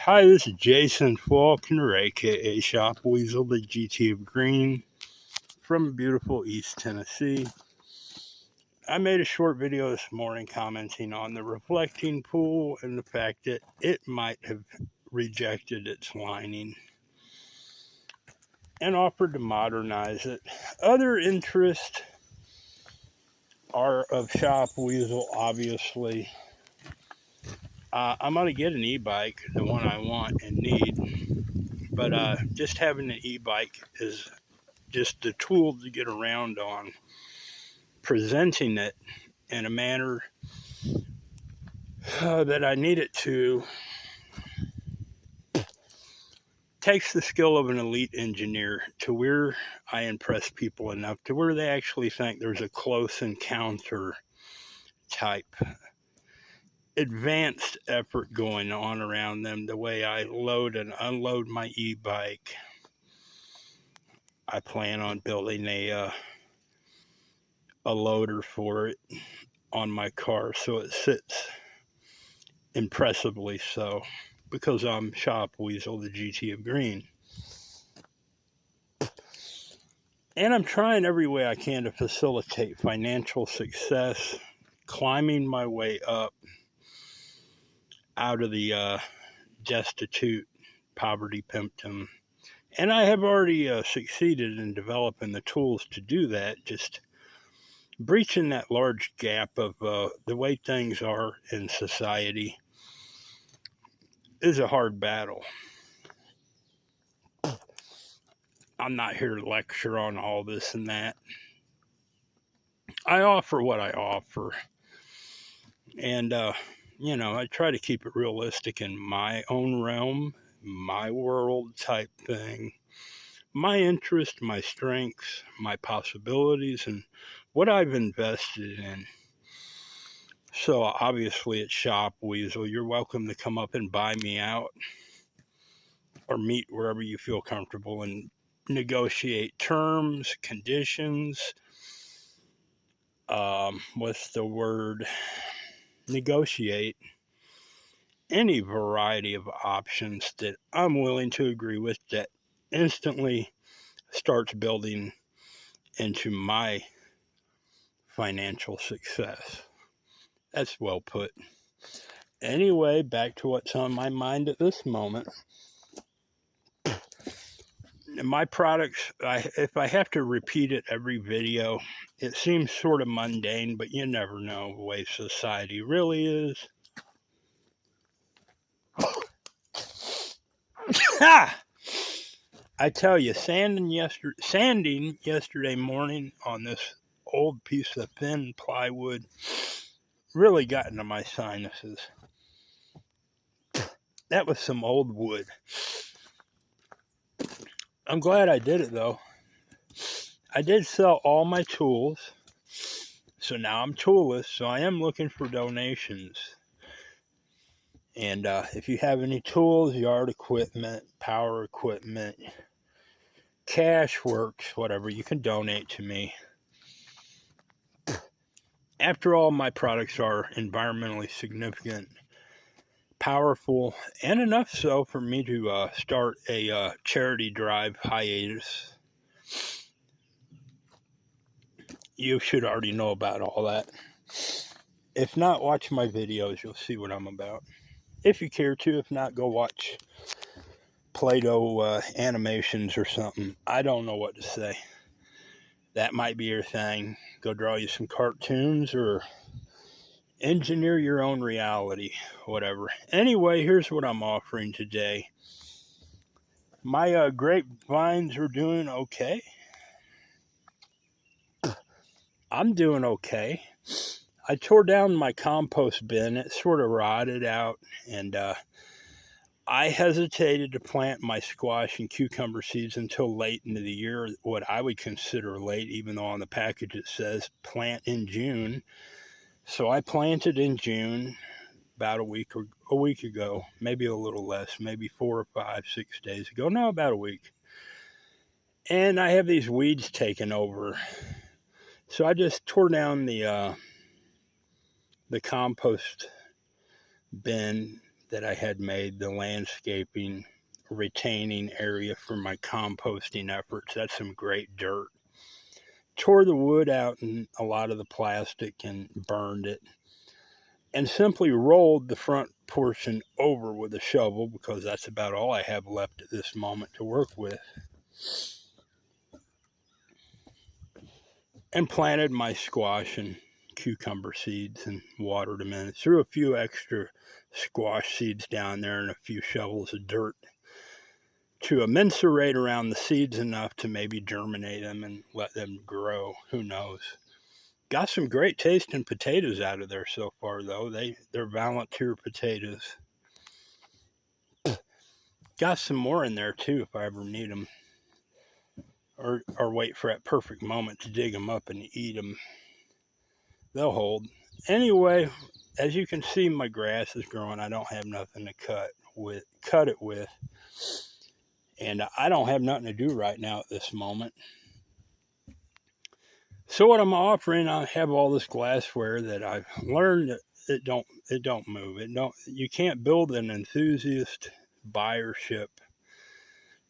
Hi, this is Jason Faulkner, aka Shop Weasel, the GT of Green, from beautiful East Tennessee. I made a short video this morning commenting on the reflecting pool and the fact that it might have rejected its lining and offered to modernize it. Other interests are of Shop Weasel, obviously. I'm going to get an e-bike, the one I want and need, but just having an e-bike is just the tool to get around on. Presenting it in a manner that I need it to takes the skill of an elite engineer to where I impress people enough to where they actually think there's a close encounter type advanced effort going on around them. The way I load and unload my e-bike, I plan on building a loader for it on my car so it sits impressively so, because I'm Shop Weasel, the GT of Green. And I'm trying every way I can to facilitate financial success, climbing my way up out of the destitute poverty pimpdom. And I have already succeeded in developing the tools to do that, just breaching that large gap of the way things are in society is a hard battle. I'm not here to lecture on all this and that. I offer what I offer. And, I try to keep it realistic in my own realm, my world type thing, my interest, my strengths, my possibilities, and what I've invested in. So obviously at Shop Weasel, you're welcome to come up and buy me out or meet wherever you feel comfortable and negotiate terms, conditions, negotiate any variety of options that I'm willing to agree with that instantly starts building into my financial success. That's well put. Anyway, back to what's on my mind at this moment. My products, if I have to repeat it every video, it seems sort of mundane, but you never know the way society really is. I tell you, sanding yesterday morning on this old piece of thin plywood really got into my sinuses. That was some old wood. I'm glad I did it, though. I did sell all my tools, so now I'm toolless, so I am looking for donations. And if you have any tools, yard equipment, power equipment, cash works, whatever, you can donate to me. After all, my products are environmentally significant, powerful, and enough so for me to start a charity drive hiatus. You should already know about all that. If not, watch my videos. You'll see what I'm about. If you care to. If not, go watch Play-Doh animations or something. I don't know what to say. That might be your thing. Go draw you some cartoons or engineer your own reality. Whatever. Anyway, here's what I'm offering today. My grapevines are doing okay. I'm doing okay. I tore down my compost bin. It sort of rotted out, and I hesitated to plant my squash and cucumber seeds until late into the year, what I would consider late, even though on the package it says plant in June. So I planted in June, about a week ago, maybe a little less, maybe 4 or 5, 6 days ago. No, about a week. And I have these weeds taken over. So I just tore down the compost bin, that I had made, the landscaping retaining area for my composting efforts. That's some great dirt. Tore the wood out and a lot of the plastic and burned it, and simply rolled the front portion over with a shovel, because that's about all I have left at this moment to work with. And planted my squash and cucumber seeds and watered them in. Threw a few extra squash seeds down there and a few shovels of dirt to immensurate around the seeds enough to maybe germinate them and let them grow. Who knows? Got some great tasting potatoes out of there so far, though. They're volunteer potatoes. Got some more in there too if I ever need them, or wait for that perfect moment to dig them up and eat them. They'll hold. Anyway, as you can see, my grass is growing. I don't have nothing to cut it with, and I don't have nothing to do right now at this moment. So what I'm offering, I have all this glassware that I've learned that it don't move. You can't build an enthusiast buyership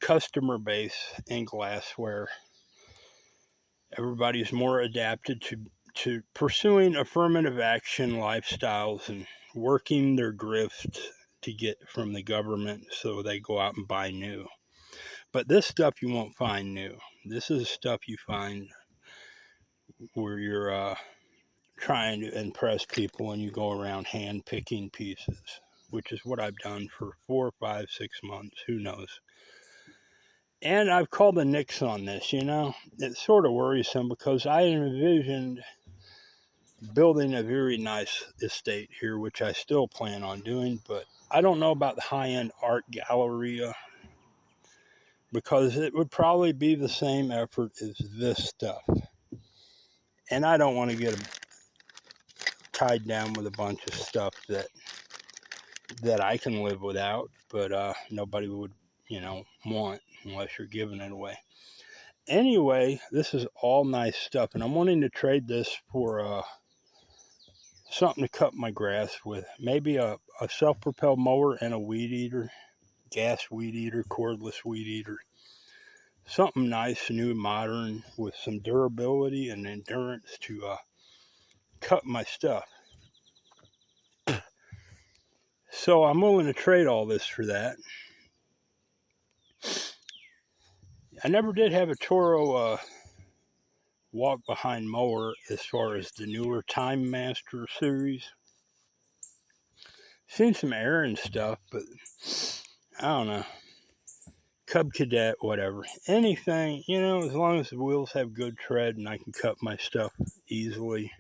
customer base in glassware. Everybody's more adapted to pursuing affirmative action lifestyles and working their grift to get from the government, so they go out and buy new. But this stuff you won't find new. This is stuff you find where you're trying to impress people and you go around hand picking pieces, which is what I've done for 4, 5, 6 months. Who knows? And I've called the nix on this, It's sort of worrisome because I envisioned building a very nice estate here, which I still plan on doing, but I don't know about the high-end art galleria, because it would probably be the same effort as this stuff. And I don't want to get tied down with a bunch of stuff that I can live without, but nobody would, want unless you're giving it away. Anyway, this is all nice stuff, and I'm wanting to trade this for something to cut my grass with. Maybe a self-propelled mower and a weed eater, gas weed eater, cordless weed eater. Something nice, new, modern, with some durability and endurance to cut my stuff. So I'm willing to trade all this for that. I never did have a Toro walk behind mower as far as the newer Time Master series. Seen some Aaron stuff, but I don't know. Cub Cadet, whatever. Anything, as long as the wheels have good tread and I can cut my stuff easily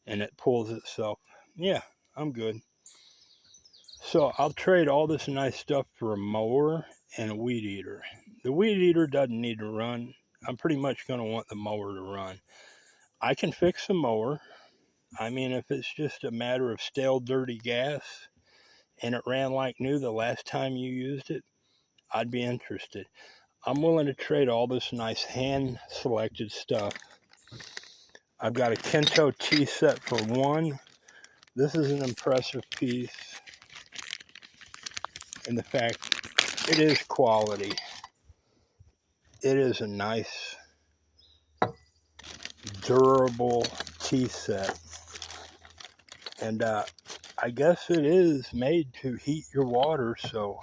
and it pulls itself. Yeah, I'm good. So I'll trade all this nice stuff for a mower and a weed eater. The weed eater doesn't need to run. I'm pretty much going to want the mower to run. I can fix the mower. I mean, if it's just a matter of stale, dirty gas and it ran like new the last time you used it, I'd be interested. I'm willing to trade all this nice hand-selected stuff. I've got a Kento tea set for one. This is an impressive piece in the fact it is quality. It is a nice, durable tea set. And I guess it is made to heat your water, so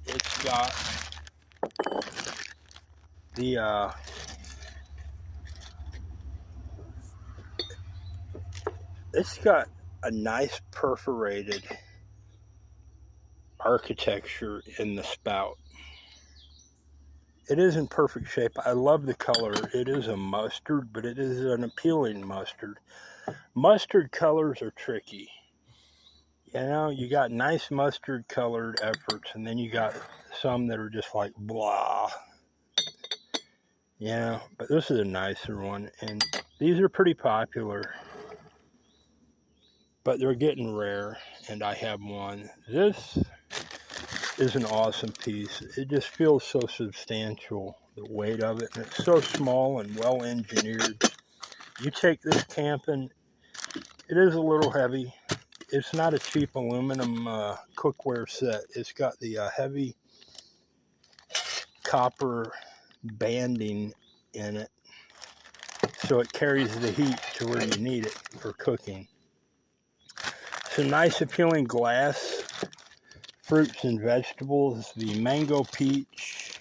it's got the it's got a nice perforated architecture in the spout. It is in perfect shape. I love the color. It is a mustard, but it is an appealing mustard. Mustard colors are tricky. You got nice mustard colored efforts, and then you got some that are just like blah. But this is a nicer one, and these are pretty popular. But they're getting rare, and I have one. This is an awesome piece. It just feels so substantial, the weight of it, and it's so small and well engineered. You take this camping, it is a little heavy it's not a cheap aluminum cookware set. It's got the heavy copper banding in it, so it carries the heat to where you need it for cooking. Some nice appealing glass fruits and vegetables, the mango peach,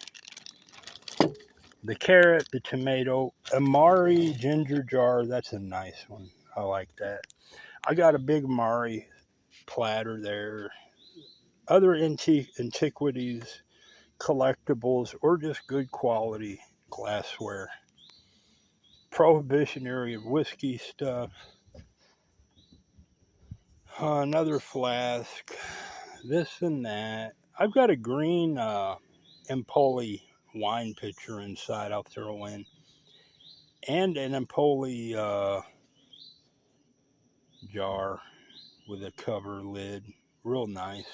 the carrot, the tomato, amari ginger jar. That's a nice one. I like that. I got a big amari platter there. Other antiquities, collectibles, or just good quality glassware. Prohibition era whiskey stuff. Another flask. This and that. I've got a green Empoli wine pitcher inside I'll throw in. And an Empoli jar with a cover lid. Real nice.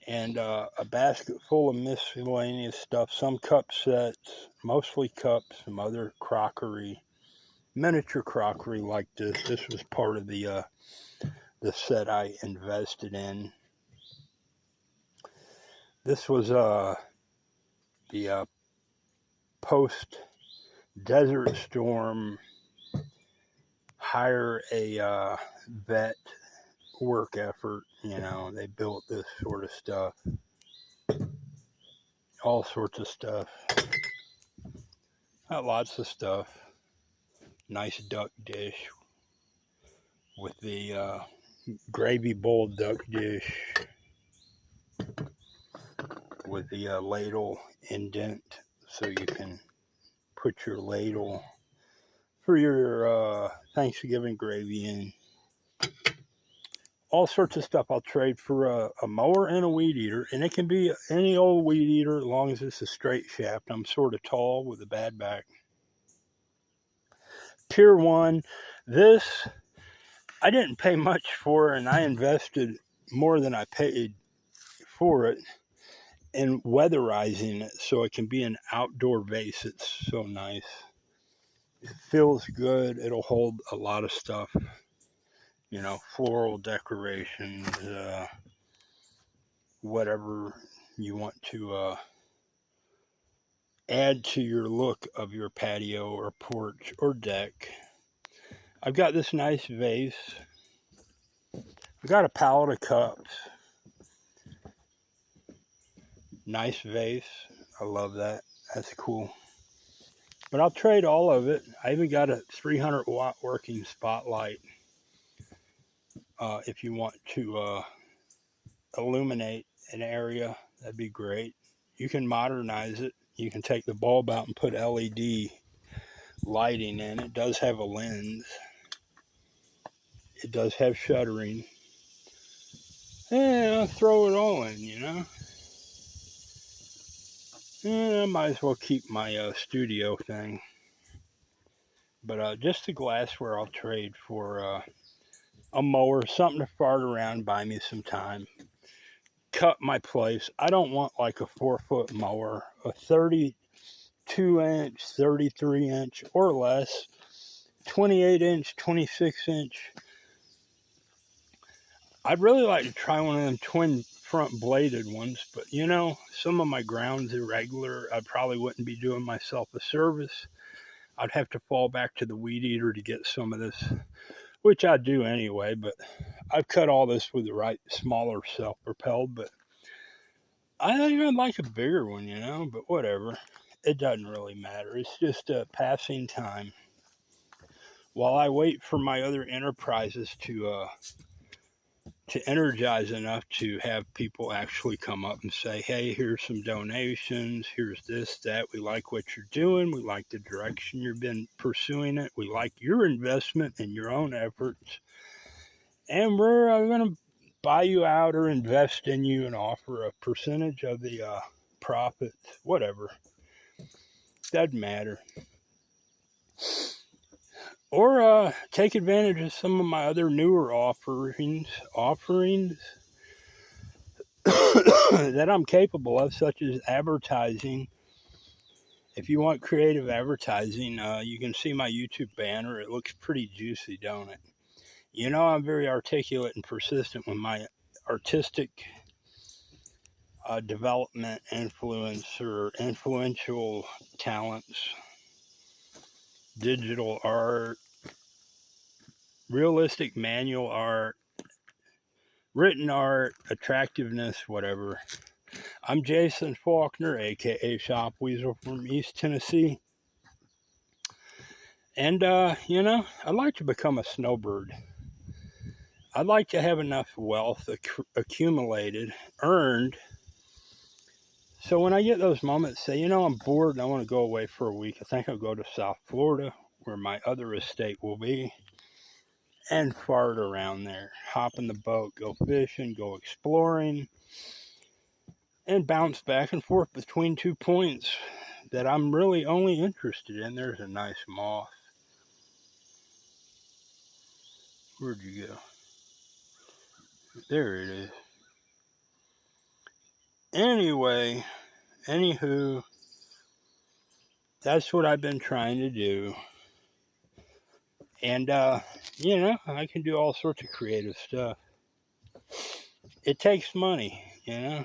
And a basket full of miscellaneous stuff. Some cup sets, mostly cups, some other crockery. Miniature crockery like this. This was part of the set I invested in. This was the post-desert storm hire a vet work effort. You know, they built this sort of stuff. All sorts of stuff. Got lots of stuff. Nice duck dish with the gravy bowl duck dish with the ladle indent so you can put your ladle for your Thanksgiving gravy in. All sorts of stuff I'll trade for a mower and a weed eater, and it can be any old weed eater as long as it's a straight shaft. I'm sort of tall with a bad back. Pier 1, this I didn't pay much for, and I invested more than I paid for it in weatherizing it so it can be an outdoor vase. It's so nice. It feels good. It'll hold a lot of stuff. You know, floral decorations, whatever you want to add to your look of your patio or porch or deck. I've got this nice vase. I've got a pallet of cups. Nice vase. I love that. That's cool. But I'll trade all of it. I even got a 300 watt working spotlight. If you want to illuminate an area, that'd be great. You can modernize it. You can take the bulb out and put LED lighting in. It does have a lens. It does have shuttering. And I'll throw it all in, you know. And I might as well keep my studio thing. But just the glassware I'll trade for a mower, something to fart around, buy me some time. Cut my place. I don't want like a 4-foot mower, a 32-inch, 33-inch, or less, 28-inch, 26-inch. I'd really like to try one of them twin front bladed ones, but you know, some of my ground's irregular. I probably wouldn't be doing myself a service. I'd have to fall back to the weed eater to get some of this, which I do anyway, but I've cut all this with the right smaller self-propelled, but I think I'd like a bigger one, you know, but whatever. It doesn't really matter. It's just a passing time. While I wait for my other enterprises to energize enough to have people actually come up and say, hey, here's some donations, here's this, that, we like what you're doing, we like the direction you've been pursuing it, we like your investment and your own efforts, and we're going to buy you out or invest in you and offer a percentage of the profits, whatever. Doesn't matter. Or take advantage of some of my other newer offerings that I'm capable of, such as advertising. If you want creative advertising, you can see my YouTube banner. It looks pretty juicy, don't it? You know, I'm very articulate and persistent with my artistic development influential talents, digital art, realistic manual art, written art, attractiveness, whatever. I'm Jason Faulkner, aka Shop Weasel from East Tennessee. And, you know, I'd like to become a snowbird. I'd like to have enough wealth accumulated, earned, so when I get those moments, say, you know, I'm bored and I want to go away for a week, I think I'll go to South Florida, where my other estate will be, and fart around there. Hop in the boat, go fishing, go exploring, and bounce back and forth between 2 points that I'm really only interested in. There's a nice moth. Where'd you go? There it is. Anyway, anywho, that's what I've been trying to do. And, you know, I can do all sorts of creative stuff. It takes money, you know.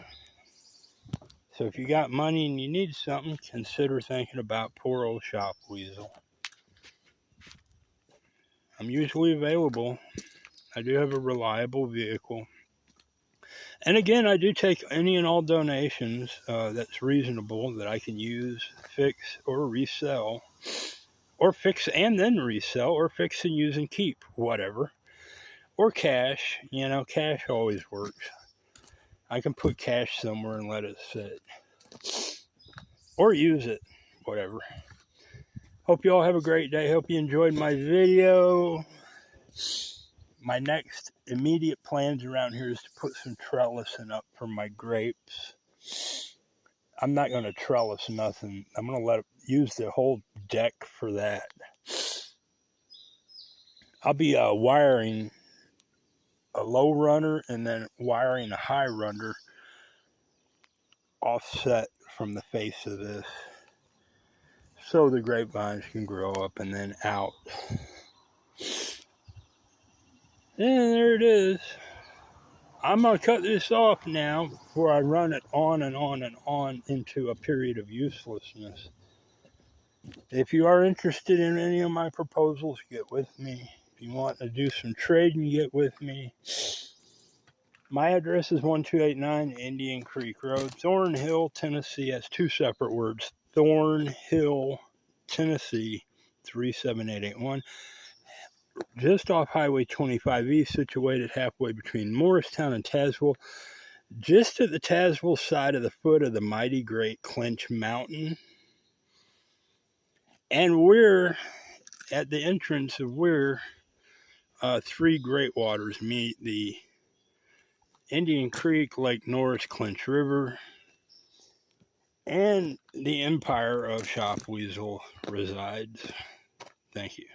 So if you got money and you need something, consider thinking about poor old Shop Weasel. I'm usually available. I do have a reliable vehicle. And again, I do take any and all donations that's reasonable that I can use, fix, or resell. Or fix and then resell, or fix and use and keep, whatever. Or cash. You know, cash always works. I can put cash somewhere and let it sit. Or use it, whatever. Hope you all have a great day. Hope you enjoyed my video. My next immediate plans around here is to put some trellising up for my grapes. I'm not going to trellis nothing. I'm going to use the whole deck for that. I'll be wiring a low runner and then wiring a high runner offset from the face of this, so the grapevines can grow up and then out. And there it is. I'm going to cut this off now before I run it on and on and on into a period of uselessness. If you are interested in any of my proposals, get with me. If you want to do some trading, get with me. My address is 1289 Indian Creek Road, Thornhill, Tennessee. That's two separate words. Thornhill, Tennessee, 37881. Just off Highway 25 East, situated halfway between Morristown and Tazewell. Just at the Tazewell side of the foot of the mighty great Clinch Mountain. And we're at the entrance of where three great waters meet: the Indian Creek, Lake Norris, Clinch River, and the empire of Shop Weasel resides. Thank you.